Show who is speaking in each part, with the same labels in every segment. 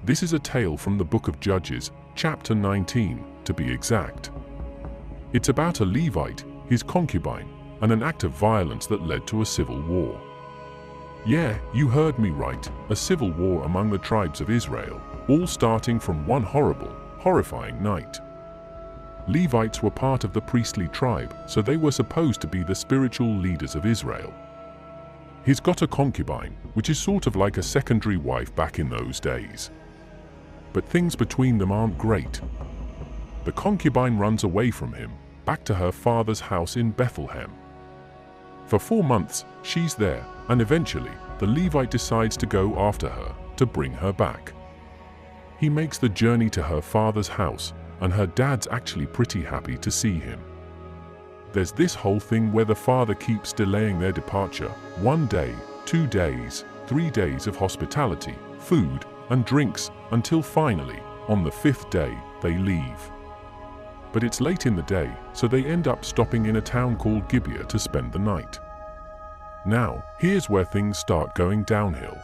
Speaker 1: This is a tale from the book of Judges, chapter 19, to be exact. It's about a Levite, his concubine, and an act of violence that led to a civil war. Yeah, you heard me right, a civil war among the tribes of Israel, all starting from one horrible, horrifying night. Levites were part of the priestly tribe, so they were supposed to be the spiritual leaders of Israel. He's got a concubine, which is sort of like a secondary wife back in those days. But things between them aren't great. The concubine runs away from him, back to her father's house in Bethlehem. For 4 months, she's there, and eventually, the Levite decides to go after her, to bring her back. He makes the journey to her father's house, and her dad's actually pretty happy to see him. There's this whole thing where the father keeps delaying their departure, 1 day, 2 days, 3 days of hospitality, food, and drinks, until finally, on the 5th day, they leave. But it's late in the day, so they end up stopping in a town called Gibeah to spend the night. Now, here's where things start going downhill.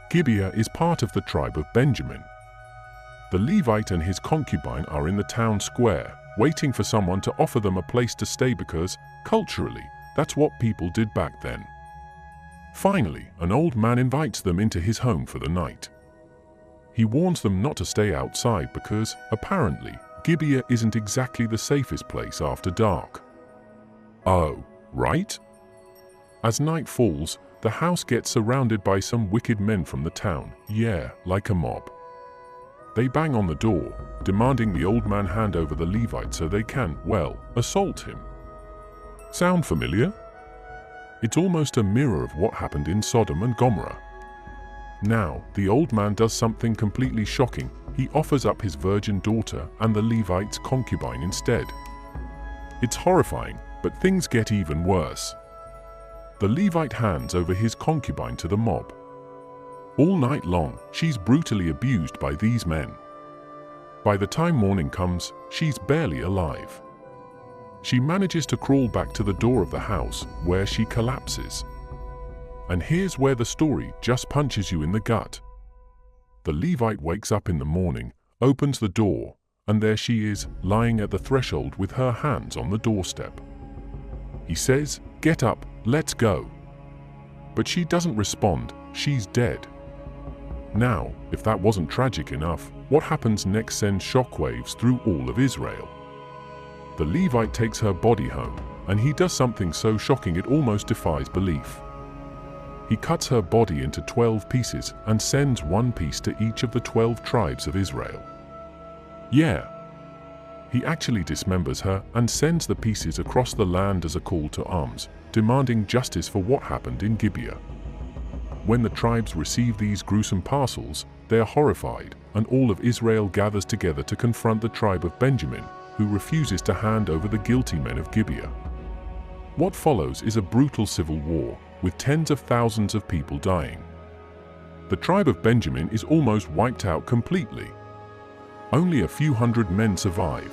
Speaker 1: Gibeah is part of the tribe of Benjamin. The Levite and his concubine are in the town square, waiting for someone to offer them a place to stay because, culturally, that's what people did back then. Finally, an old man invites them into his home for the night. He warns them not to stay outside because, apparently, Gibeah isn't exactly the safest place after dark. Oh, right? As night falls, the house gets surrounded by some wicked men from the town, yeah, like a mob. They bang on the door, demanding the old man hand over the Levite so they can, well, assault him. Sound familiar? It's almost a mirror of what happened in Sodom and Gomorrah. Now, the old man does something completely shocking. He offers up his virgin daughter and the Levite's concubine instead. It's horrifying, but things get even worse. The Levite hands over his concubine to the mob. All night long, she's brutally abused by these men. By the time morning comes, she's barely alive. She manages to crawl back to the door of the house, where she collapses. And here's where the story just punches you in the gut. The Levite wakes up in the morning, opens the door, and there she is, lying at the threshold with her hands on the doorstep. He says, "Get up, let's go." But she doesn't respond, she's dead. Now, if that wasn't tragic enough, what happens next sends shockwaves through all of Israel. The Levite takes her body home, and he does something so shocking it almost defies belief. He cuts her body into 12 pieces and sends 1 piece to each of the 12 tribes of Israel. Yeah. He actually dismembers her and sends the pieces across the land as a call to arms, demanding justice for what happened in Gibeah. When the tribes receive these gruesome parcels, they are horrified, and all of Israel gathers together to confront the tribe of Benjamin, who refuses to hand over the guilty men of Gibeah. What follows is a brutal civil war, with tens of thousands of people dying. The tribe of Benjamin is almost wiped out completely. Only a few hundred men survive.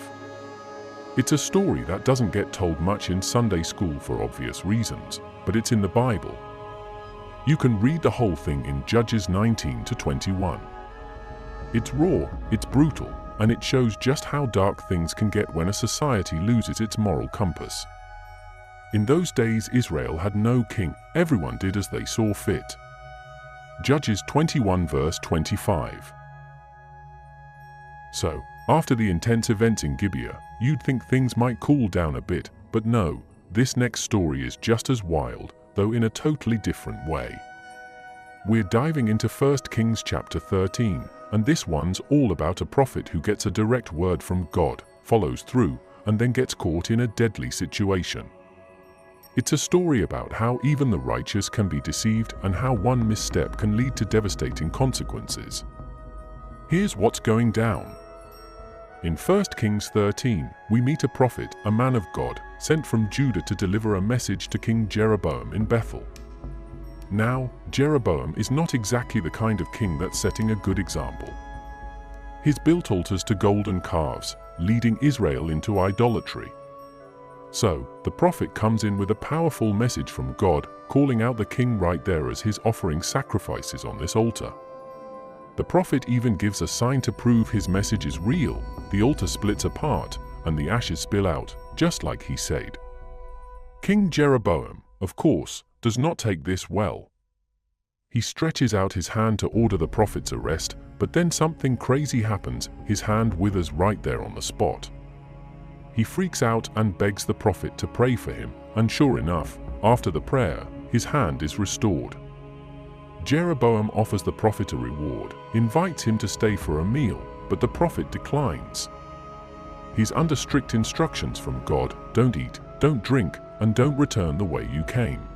Speaker 1: It's a story that doesn't get told much in Sunday school for obvious reasons, but it's in the Bible. You can read the whole thing in Judges 19 to 21. It's raw, it's brutal, and it shows just how dark things can get when a society loses its moral compass. In those days, Israel had no king. Everyone did as they saw fit. Judges 21 verse 25. So, after the intense events in Gibeah, you'd think things might cool down a bit, but no, this next story is just as wild, though in a totally different way. We're diving into 1 Kings chapter 13, and this one's all about a prophet who gets a direct word from God, follows through, and then gets caught in a deadly situation. It's a story about how even the righteous can be deceived and how one misstep can lead to devastating consequences. Here's what's going down. In 1 Kings 13, we meet a prophet, a man of God, sent from Judah to deliver a message to King Jeroboam in Bethel. Now, Jeroboam is not exactly the kind of king that's setting a good example. He's built altars to golden calves, leading Israel into idolatry. So, the prophet comes in with a powerful message from God, calling out the king right there as he's offering sacrifices on this altar. The prophet even gives a sign to prove his message is real. The altar splits apart, and the ashes spill out, just like he said. King Jeroboam, of course, does not take this well. He stretches out his hand to order the prophet's arrest, but then something crazy happens. His hand withers right there on the spot. He freaks out and begs the prophet to pray for him, and sure enough, after the prayer, his hand is restored. Jeroboam offers the prophet a reward, invites him to stay for a meal, but the prophet declines. He's under strict instructions from God: don't eat, don't drink, and don't return the way you came.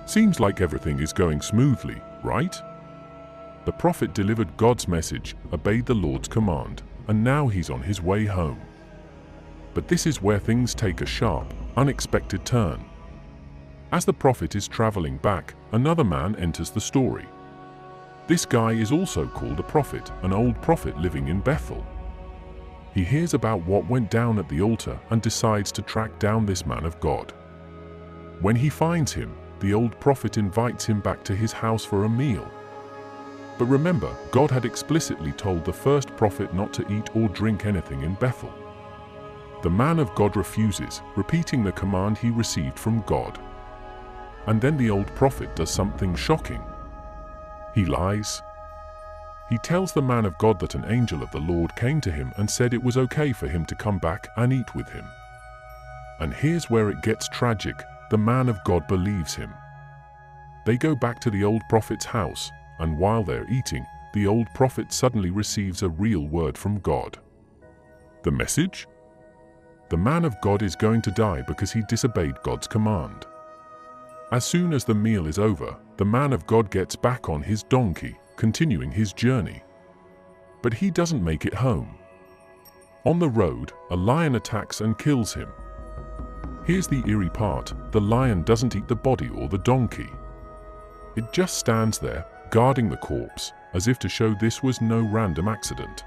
Speaker 1: Seems like everything is going smoothly, right? The prophet delivered God's message, obeyed the Lord's command, and now he's on his way home. But this is where things take a sharp, unexpected turn. As the prophet is traveling back, another man enters the story. This guy is also called a prophet, an old prophet living in Bethel. He hears about what went down at the altar and decides to track down this man of God. When he finds him, the old prophet invites him back to his house for a meal. But remember, God had explicitly told the first prophet not to eat or drink anything in Bethel. The man of God refuses, repeating the command he received from God. And then the old prophet does something shocking. He lies. He tells the man of God that an angel of the Lord came to him and said it was okay for him to come back and eat with him. And here's where it gets tragic. The man of God believes him. They go back to the old prophet's house, and while they're eating, the old prophet suddenly receives a real word from God. The message? The man of God is going to die because he disobeyed God's command. As soon as the meal is over, the man of God gets back on his donkey, continuing his journey. But he doesn't make it home. On the road, a lion attacks and kills him. Here's the eerie part: the lion doesn't eat the body or the donkey. It just stands there, guarding the corpse, as if to show this was no random accident.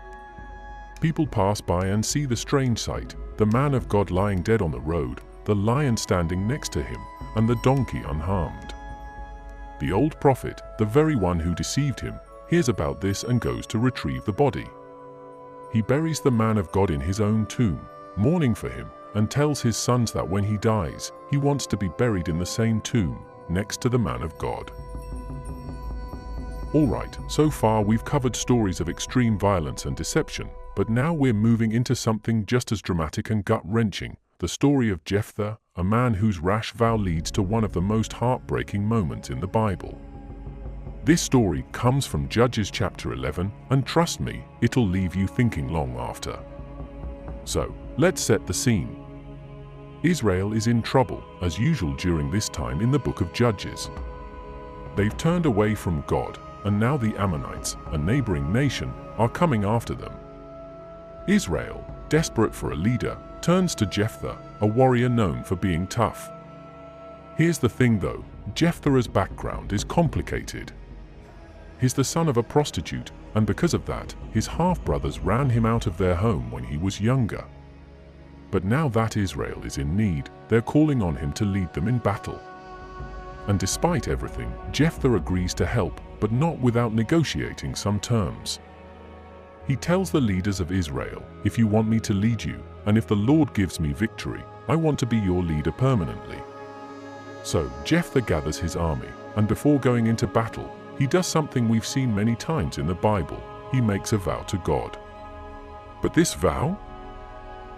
Speaker 1: People pass by and see the strange sight: the man of God lying dead on the road, the lion standing next to him, and the donkey unharmed. The old prophet, the very one who deceived him, hears about this and goes to retrieve the body. He buries the man of God in his own tomb, mourning for him, and tells his sons that when he dies, he wants to be buried in the same tomb, next to the man of God. Alright, so far we've covered stories of extreme violence and deception, but now we're moving into something just as dramatic and gut-wrenching: the story of Jephthah, a man whose rash vow leads to one of the most heartbreaking moments in the Bible. This story comes from Judges chapter 11, and trust me, it'll leave you thinking long after. So, let's set the scene. Israel is in trouble, as usual during this time in the book of Judges. They've turned away from God, and now the Ammonites, a neighboring nation, are coming after them. Israel, desperate for a leader, turns to Jephthah, a warrior known for being tough. Here's the thing though, Jephthah's background is complicated. He's the son of a prostitute, and because of that, his half-brothers ran him out of their home when he was younger. But now that Israel is in need, they're calling on him to lead them in battle. And despite everything, Jephthah agrees to help, but not without negotiating some terms. He tells the leaders of Israel, "If you want me to lead you, and if the Lord gives me victory, I want to be your leader permanently." So Jephthah gathers his army, and before going into battle, he does something we've seen many times in the Bible: he makes a vow to God. But this vow?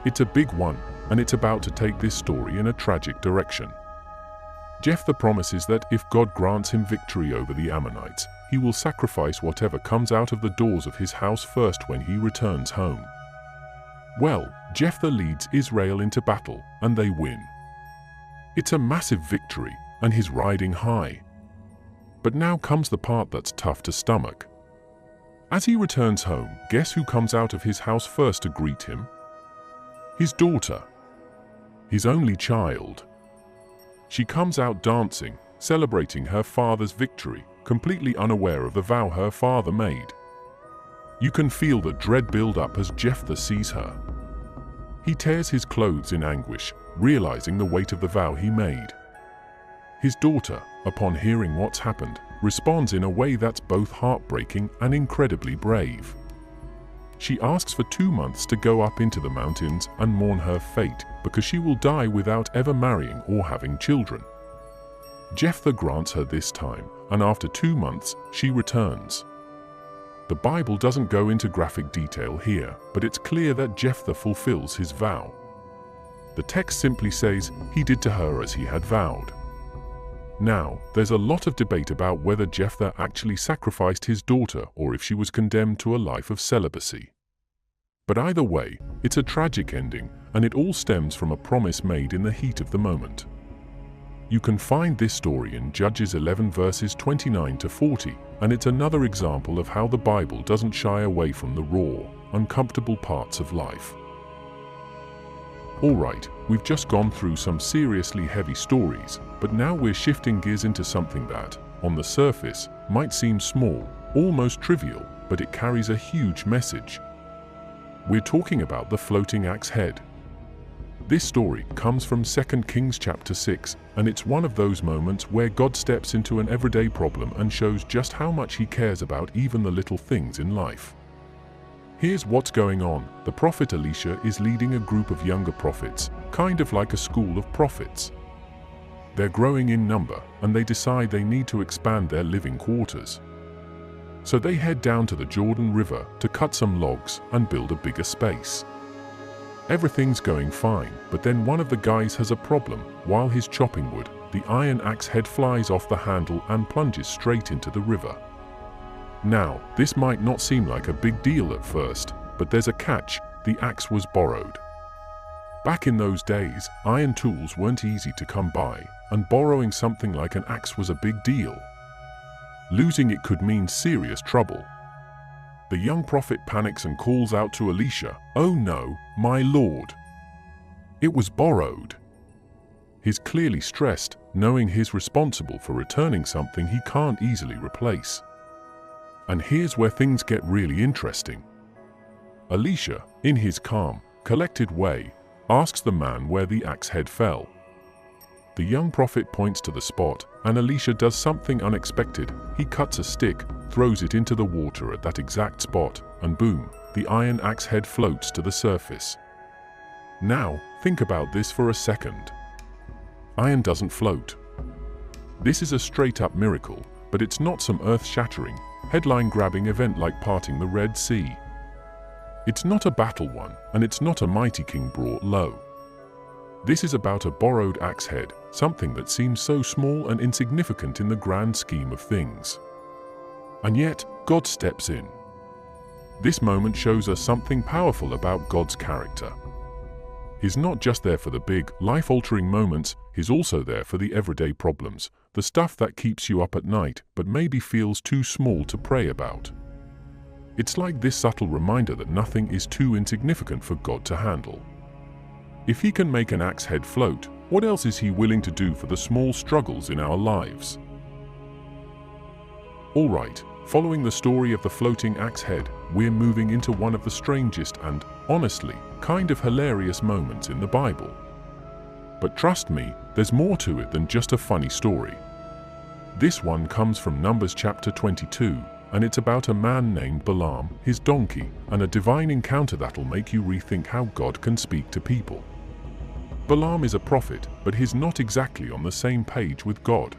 Speaker 1: It's a big one, and it's about to take this story in a tragic direction. Jephthah promises that if God grants him victory over the Ammonites, he will sacrifice whatever comes out of the doors of his house first when he returns home. Well, Jephthah leads Israel into battle, and they win. It's a massive victory, and he's riding high. But now comes the part that's tough to stomach. As he returns home, guess who comes out of his house first to greet him? His daughter. His only child. She comes out dancing, celebrating her father's victory, completely unaware of the vow her father made. You can feel the dread build up as Jephthah sees her. He tears his clothes in anguish, realizing the weight of the vow he made. His daughter, upon hearing what's happened, responds in a way that's both heartbreaking and incredibly brave. She asks for 2 months to go up into the mountains and mourn her fate because she will die without ever marrying or having children. Jephthah grants her this time, and after 2 months, she returns. The Bible doesn't go into graphic detail here, but it's clear that Jephthah fulfills his vow. The text simply says he did to her as he had vowed. Now, there's a lot of debate about whether Jephthah actually sacrificed his daughter or if she was condemned to a life of celibacy. But either way, it's a tragic ending, and it all stems from a promise made in the heat of the moment. You can find this story in Judges 11 verses 29 to 40, and it's another example of how the Bible doesn't shy away from the raw, uncomfortable parts of life. Alright, we've just gone through some seriously heavy stories, but now we're shifting gears into something that, on the surface, might seem small, almost trivial, but it carries a huge message. We're talking about the floating axe head. This story comes from 2 Kings chapter 6, and it's one of those moments where God steps into an everyday problem and shows just how much He cares about even the little things in life. Here's what's going on. The prophet Elisha is leading a group of younger prophets, kind of like a school of prophets. They're growing in number, and they decide they need to expand their living quarters. So they head down to the Jordan River to cut some logs and build a bigger space. Everything's going fine, but then one of the guys has a problem. While he's chopping wood, the iron axe head flies off the handle and plunges straight into the river. Now, this might not seem like a big deal at first, but there's a catch: the axe was borrowed. Back in those days, iron tools weren't easy to come by, and borrowing something like an axe was a big deal. Losing it could mean serious trouble. The young prophet panics and calls out to Elisha, "Oh no, my lord! It was borrowed." He's clearly stressed, knowing he's responsible for returning something he can't easily replace. And here's where things get really interesting. Elisha, in his calm, collected way, asks the man where the axe head fell. The young prophet points to the spot, and Elisha does something unexpected. He cuts a stick, throws it into the water at that exact spot, and boom, the iron axe head floats to the surface. Now, think about this for a second. Iron doesn't float. This is a straight-up miracle, but it's not some earth-shattering, headline-grabbing event like parting the Red Sea. It's not a battle won, and it's not a mighty king brought low. This is about a borrowed axe head, something that seems so small and insignificant in the grand scheme of things. And yet, God steps in. This moment shows us something powerful about God's character. He's not just there for the big, life-altering moments, He's also there for the everyday problems, the stuff that keeps you up at night but maybe feels too small to pray about. It's like this subtle reminder that nothing is too insignificant for God to handle. If He can make an axe head float, what else is He willing to do for the small struggles in our lives? Alright, following the story of the floating axe head, we're moving into one of the strangest and, honestly, kind of hilarious moments in the Bible. But trust me, there's more to it than just a funny story. This one comes from Numbers chapter 22, and it's about a man named Balaam, his donkey, and a divine encounter that'll make you rethink how God can speak to people. Balaam is a prophet, but he's not exactly on the same page with God.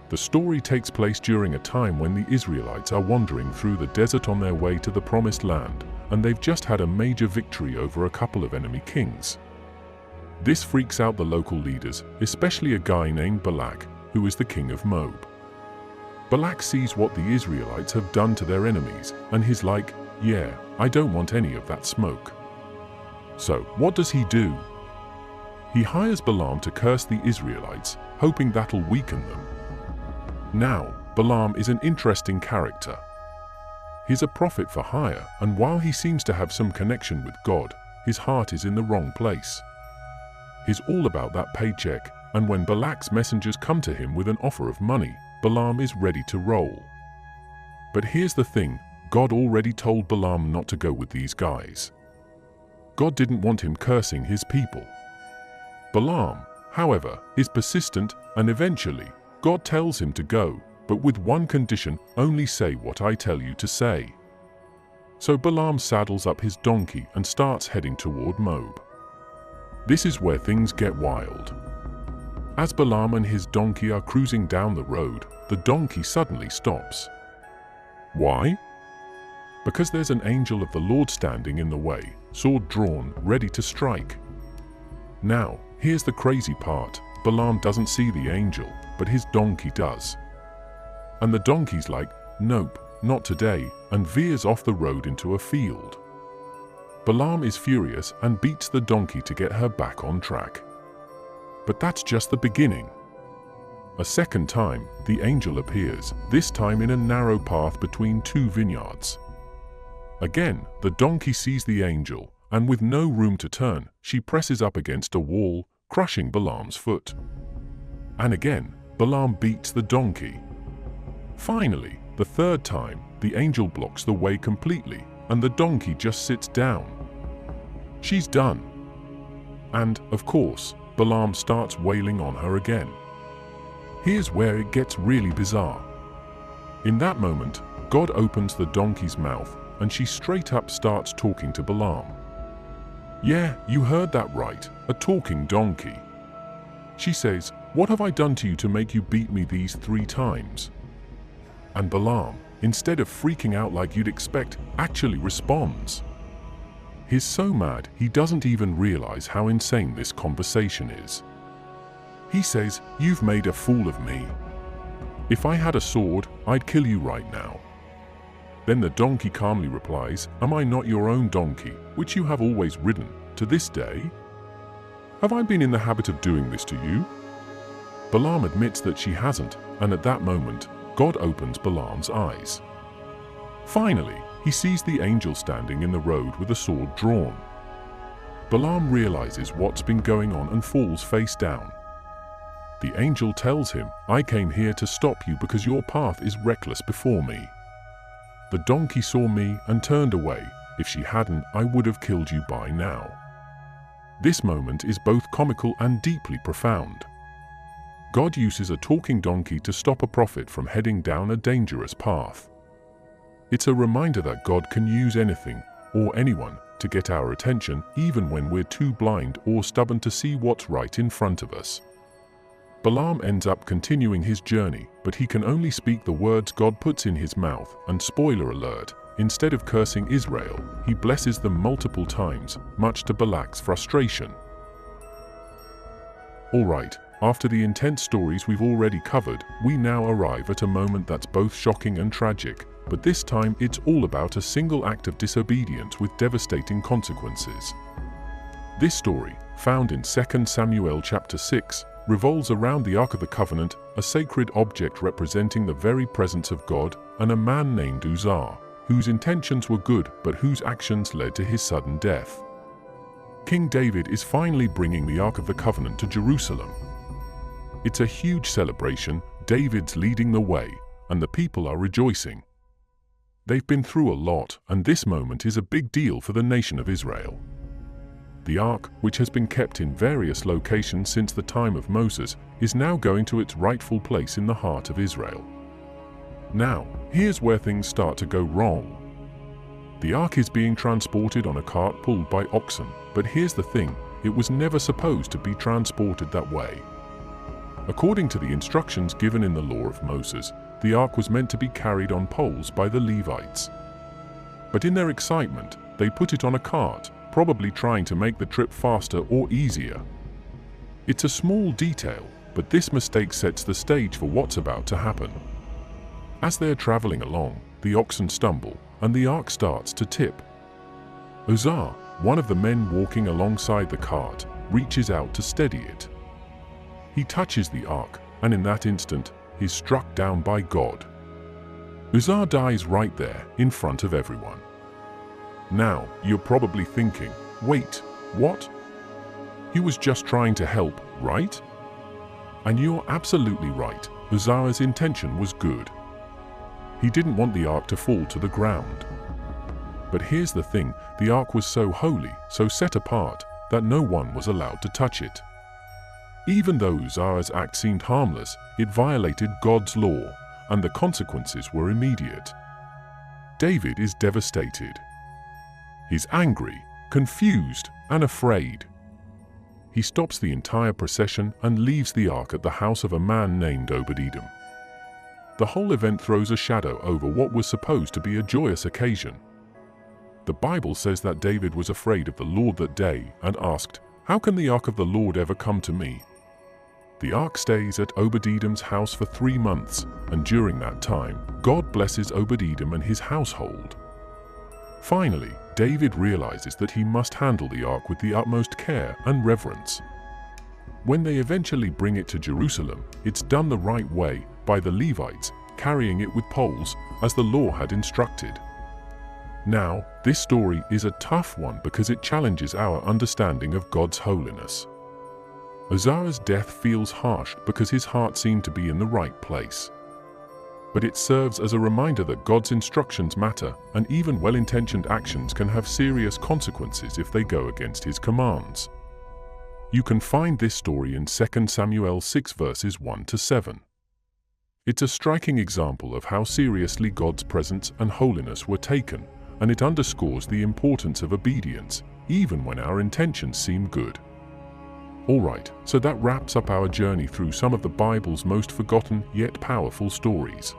Speaker 1: The story takes place during a time when the Israelites are wandering through the desert on their way to the Promised Land, and they've just had a major victory over a couple of enemy kings. This freaks out the local leaders, especially a guy named Balak, who is the king of Moab. Balak sees what the Israelites have done to their enemies, and he's like, "Yeah, I don't want any of that smoke." So, what does he do? He hires Balaam to curse the Israelites, hoping that'll weaken them. Now, Balaam is an interesting character. He's a prophet for hire, and while he seems to have some connection with God, his heart is in the wrong place. He's all about that paycheck, and when Balak's messengers come to him with an offer of money, Balaam is ready to roll. But here's the thing, God already told Balaam not to go with these guys. God didn't want him cursing his people. Balaam, however, is persistent, and eventually, God tells him to go, but with one condition: only say what I tell you to say." So Balaam saddles up his donkey and starts heading toward Moab. This is where things get wild. As Balaam and his donkey are cruising down the road, the donkey suddenly stops. Why? Because there's an angel of the Lord standing in the way, sword drawn, ready to strike. Now, here's the crazy part. Balaam doesn't see the angel, but his donkey does. And the donkey's like, "Nope, not today," and veers off the road into a field. Balaam is furious and beats the donkey to get her back on track. But that's just the beginning. A second time, the angel appears, this time in a narrow path between two vineyards. Again, the donkey sees the angel, and with no room to turn, she presses up against a wall, crushing Balaam's foot. And again, Balaam beats the donkey. Finally, the third time, the angel blocks the way completely, and the donkey just sits down. She's done. And, of course, Balaam starts wailing on her again. Here's where it gets really bizarre. In that moment, God opens the donkey's mouth, and she straight up starts talking to Balaam. Yeah, you heard that right, a talking donkey. She says, "What have I done to you to make you beat me these 3 times?" And Balaam, instead of freaking out like you'd expect, actually responds. He's so mad he doesn't even realize how insane this conversation is. He says, "You've made a fool of me. If I had a sword, I'd kill you right now." Then the donkey calmly replies, "Am I not your own donkey, which you have always ridden, to this day? Have I been in the habit of doing this to you?" Balaam admits that she hasn't, and at that moment, God opens Balaam's eyes. Finally, he sees the angel standing in the road with a sword drawn. Balaam realizes what's been going on and falls face down. The angel tells him, "I came here to stop you because your path is reckless before me. The donkey saw me and turned away. If she hadn't, I would have killed you by now." This moment is both comical and deeply profound. God uses a talking donkey to stop a prophet from heading down a dangerous path. It's a reminder that God can use anything, or anyone, to get our attention, even when we're too blind or stubborn to see what's right in front of us. Balaam ends up continuing his journey, but he can only speak the words God puts in his mouth, and spoiler alert, instead of cursing Israel, he blesses them multiple times, much to Balak's frustration. Alright, after the intense stories we've already covered, we now arrive at a moment that's both shocking and tragic, but this time it's all about a single act of disobedience with devastating consequences. This story, found in 2 Samuel chapter 6, revolves around the Ark of the Covenant, a sacred object representing the very presence of God, and a man named Uzzah, whose intentions were good but whose actions led to his sudden death. King David is finally bringing the Ark of the Covenant to Jerusalem. It's a huge celebration, David's leading the way, and the people are rejoicing. They've been through a lot, and this moment is a big deal for the nation of Israel. The Ark, which has been kept in various locations since the time of Moses, is now going to its rightful place in the heart of Israel. Now, here's where things start to go wrong. The Ark is being transported on a cart pulled by oxen, but here's the thing, it was never supposed to be transported that way. According to the instructions given in the law of Moses, the Ark was meant to be carried on poles by the Levites. But in their excitement, they put it on a cart, probably trying to make the trip faster or easier. It's a small detail, but this mistake sets the stage for what's about to happen. As they're traveling along, the oxen stumble, and the Ark starts to tip. Uzzah, one of the men walking alongside the cart, reaches out to steady it. He touches the Ark, and in that instant, he's struck down by God. Uzzah dies right there, in front of everyone. Now, you're probably thinking, wait, what? He was just trying to help, right? And you're absolutely right, Uzzah's intention was good. He didn't want the Ark to fall to the ground. But here's the thing, the Ark was so holy, so set apart, that no one was allowed to touch it. Even though Uzzah's act seemed harmless, it violated God's law, and the consequences were immediate. David is devastated. He's angry, confused, and afraid. He stops the entire procession and leaves the ark at the house of a man named Obed-Edom. The whole event throws a shadow over what was supposed to be a joyous occasion. The Bible says that David was afraid of the Lord that day and asked, "How can the ark of the Lord ever come to me?" The ark stays at Obed-Edom's house for 3 months, and during that time, God blesses Obed-Edom and his household. Finally, David realizes that he must handle the ark with the utmost care and reverence. When they eventually bring it to Jerusalem, it's done the right way by the Levites, carrying it with poles, as the law had instructed. Now, this story is a tough one because it challenges our understanding of God's holiness. Uzzah's death feels harsh because his heart seemed to be in the right place. But it serves as a reminder that God's instructions matter, and even well-intentioned actions can have serious consequences if they go against his commands. You can find this story in 2 Samuel 6 verses 1 to 7. It's a striking example of how seriously God's presence and holiness were taken, and it underscores the importance of obedience, even when our intentions seem good. Alright, so that wraps up our journey through some of the Bible's most forgotten yet powerful stories.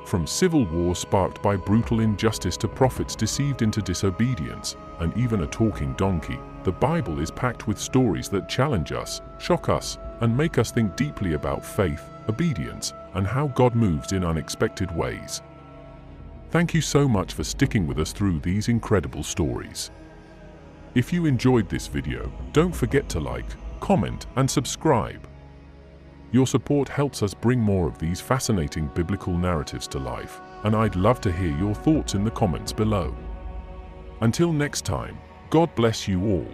Speaker 1: From civil war sparked by brutal injustice to prophets deceived into disobedience, and even a talking donkey, the Bible is packed with stories that challenge us, shock us, and make us think deeply about faith, obedience, and how God moves in unexpected ways. Thank you so much for sticking with us through these incredible stories. If you enjoyed this video, don't forget to like, comment, and subscribe. Your support helps us bring more of these fascinating biblical narratives to life, and I'd love to hear your thoughts in the comments below. Until next time, God bless you all.